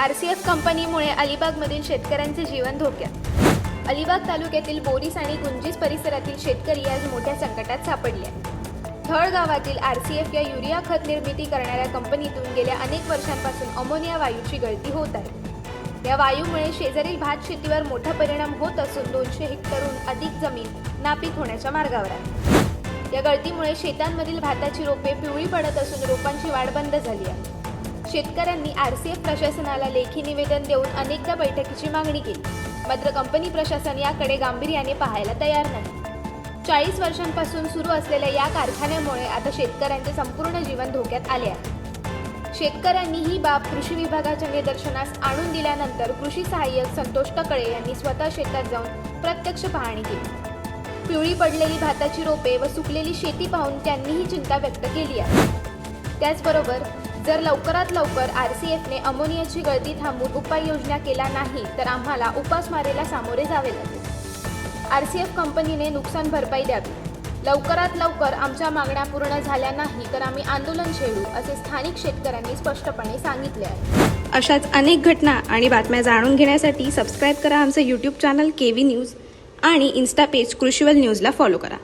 RCF कंपनीमुळे अलिबागमधील शेतकऱ्यांचे जीवन धोक्यात। अलिबाग तालुक्यातील बोरीस आणि गुंजीस परिसरातील शेतकरी आज मोठ्या संकटात सापडले आहेत। थळ गावातील आरसीएफ या युरिया खत निर्मिती करणाऱ्या कंपनीतून गेल्या अनेक वर्षांपासून अमोनिया वायूची गळती होत आहे। या वायूमुळे शेजारील भात शेतीवर मोठा परिणाम होत असून 200 हेक्टरहून अधिक जमीन नापीक होण्याच्या मार्गावर आहे। या गळतीमुळे शेतांमधील भाताची रोपे पिवळी पडत असून रोपांची वाढ बंद झाली आहे। शेतकऱ्यांनी आरसीएफ प्रशासनाला लेखी निवेदन देऊन अनेकदा बैठकीची मागणी केली, मात्र कंपनी प्रशासन याकडे गांभीर्याने पाहायला तयार नाही। 40 वर्षांपासून सुरू असलेल्या या कारखान्यामुळे आता शेतकऱ्यांचे संपूर्ण जीवन धोक्यात आले आहे। शेतकऱ्यांनी ही बाब कृषी विभागाच्या निदर्शनास आणून दिल्यानंतर कृषी सहाय्यक संतोष टकळे यांनी स्वतः शेतात जाऊन प्रत्यक्ष पाहणी केली। पिवळी पडलेली भाताची रोपे व सुकलेली शेती पाहून त्यांनीही चिंता व्यक्त केली आहे। त्याचबरोबर जर लवकरात लवकर आरसीएफने अमोनियाची गळती थांबवून उपाययोजना केला नाही तर आम्हाला उपासमारीला सामोरे जावे लागेल। आरसीएफ कंपनीने नुकसान भरपाई द्यावी, लवकरात लवकर आमच्या मागण्या पूर्ण झाल्या नाही तर आम्ही आंदोलन छेडू, असे स्थानिक शेतकऱ्यांनी स्पष्टपणे सांगितले आहे। अशाच अनेक घटना आणि बातम्या जाणून घेण्यासाठी सबस्क्राईब करा आमचे यूट्यूब चॅनल केव्ही न्यूज आणि इन्स्टा पेज कृषीवल न्यूजला फॉलो करा।